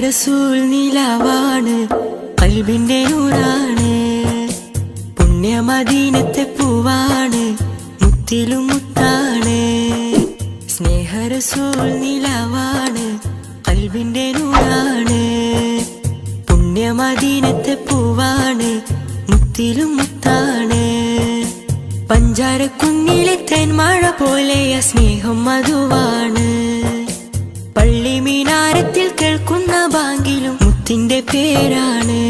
റസൂൽ നിലാവാണ്, ഖൽബിന്റെ നൂറാണ്. പുണ്യ മദീനത്തെ പൂവാണ്, മുത്തിലും മുത്താണ്. സ്നേഹ റസൂൽ നിലാവാണ്, ഖൽബിന്റെ നൂറാണ്. പുണ്യ മദീനത്തെ പൂവാണ്, മുത്തിലും മുത്താണ്. പഞ്ചാര കുഞ്ഞിലെ തേന്മഴ പോലെയ സ്നേഹം മധുവാണ്. പള്ളി മീനാരത്തിൽ കേൾക്കുന്ന ബാങ്കിലും മുത്തിന്റെ പേരാണ്.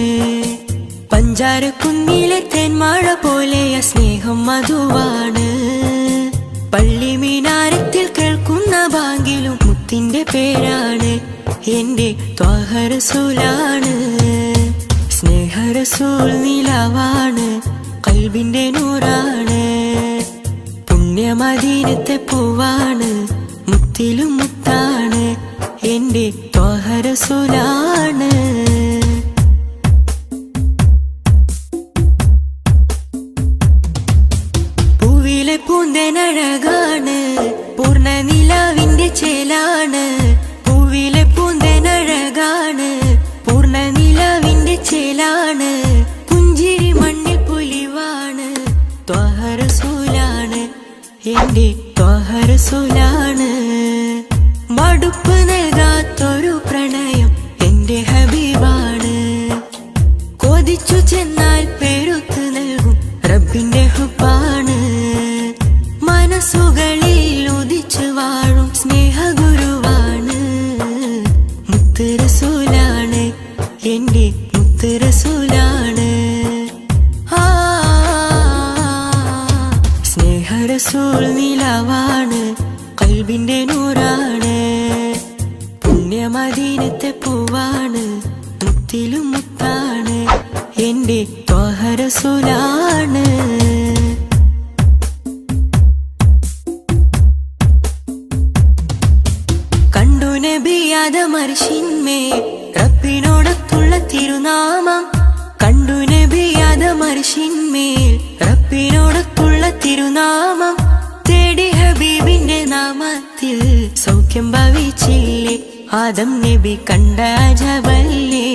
പഞ്ചാര കുഞ്ഞിലെ തേന്മഴ പോലെയ സ്നേഹം മധുവാണ്. പള്ളി മീനാരത്തിൽ കേൾക്കുന്ന ബാങ്കിലും മുത്തിന്റെ പേരാണ്. എന്റെ ത്വാഹ റസൂലാണ്. സ്നേഹ റസൂൽ നിലാവാണ്, ഖൽബിന്റെ നൂറാണ്. പുണ്യ മദീനത്തെ പൂവാണ്, മുത്തിലും മുത്താണ്. എന്റെ ത്വാഹ റസൂലാണ്. പൂവിലെ പൂന്തേനഴകാണ്, പൂർണ്ണ നിലാവിന്റെ ചേലാണ്. പൂവിലെ പൂന്തേനഴകാണ്, പൂർണ്ണ നിലാവിന്റെ ചേലാണ്. പുഞ്ചിരി മണ്ണിൽ പുലിവാണ്, ത്വാഹ റസൂലാണ്. എന്റെ ത്വാഹ റസൂലാണ്. മടുപ്പ് നൽകാത്തൊരു പ്രണയം എന്റെ ഹബീബാണ്. കൊതിച്ചു ചെന്നാൽ പെരുത്ത് നൽകും റബ്ബിന്റെ ഹുബ്ബാണ്. മനസ്സുകളിൽ ഉദിച്ചു വാഴും സ്നേഹഗുരുവാണ്. മുത്ത് റസൂലാണ്, എന്റെ മുത്ത് റസൂലാണ്. സ്നേഹ റസൂൽ നിലാവാണ്, ഖൽബിന്റെ നൂറാണ്. പുണ്യ മദീനത്തെ പൂവാണ്, മുത്തിലും മുത്താണ്. എന്റെ ത്വാഹ റസൂലാണ്. കണ്ടു നബി ആദമർശിന്മേൽ റബ്ബിനോടൊത്തുള്ള തിരുനാമം. കണ്ടു നബി ആദമർശിന്മേൽ റബ്ബിനോടൊത്തുള്ള തിരുനാമം. തേടി ഹബീബിന്റെ നാമത്തിൽ സൗഖ്യം ഭവിച്ചില്ലേ. ആദം നബി കണ്ട അജബല്ലേ.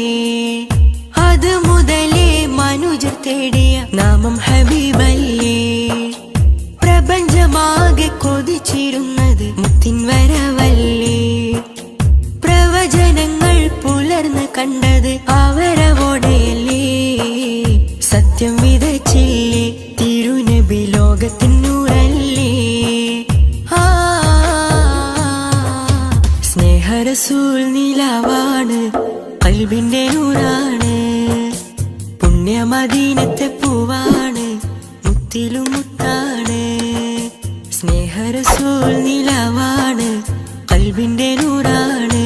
അത് മുതലേ മനുജർ തേടിയ നാമം ഹബീബല്ലേ. പ്രപഞ്ചമാകെ കൊതിച്ചിരുന്നത് മുത്തിൻ വരവല്ലേ. പ്രവചനങ്ങൾ പുലർന്ന് കണ്ടത് അവരവോടെയല്ലേ. സത്യം വിതച്ചില്ലേ തിരുനബി ലോകത്തിൻ നൂറല്ലേ. സ്നേഹ റസൂൽ നിലാവാണ്, ഖൽബിന്റെ നൂറാണ്. പുണ്യ മദീനത്തെ പൂവാണ്, മുത്തിലും മുത്താണ്. സ്നേഹ റസൂൽ നിലാവാണ്, ഖൽബിന്റെ നൂറാണ്.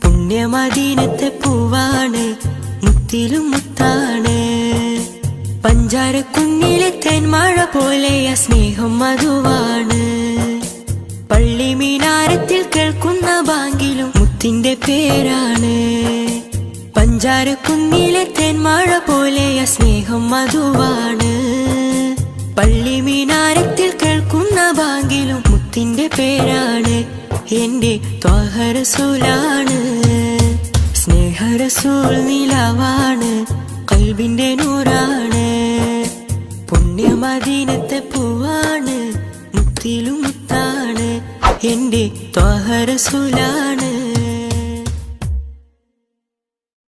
പുണ്യ മദീനത്തെ പൂവാണ്, മുത്തിലും മുത്താണ്. പഞ്ചാര കുഞ്ഞിലെ തേന്മഴ പോലെയ സ്നേഹം മധുവാണ്. പള്ളി മീനാരത്തിൽ കേൾക്കുന്ന ബാങ്കിലും മുത്തിന്റെ പേരാണ്. പഞ്ചാര കുഞ്ഞിലെ തേന്മഴ പോലെയ സ്നേഹം മധുവാണ്. പള്ളി മീനാരത്തിൽ കേൾക്കുന്ന ബാങ്കിലും മുത്തിന്റെ പേരാണ്. എന്റെ ത്വാഹ റസൂലാണ്. സ്നേഹ റസൂൽ നിലാവാണ്, ഖൽബിന്റെ നൂറാണ്. പുണ്യ മദീനത്തെ പൂവാണ്, മുത്തിലും മുത്താണ്. എന്റെ ത്വാഹ റസൂലാണ്.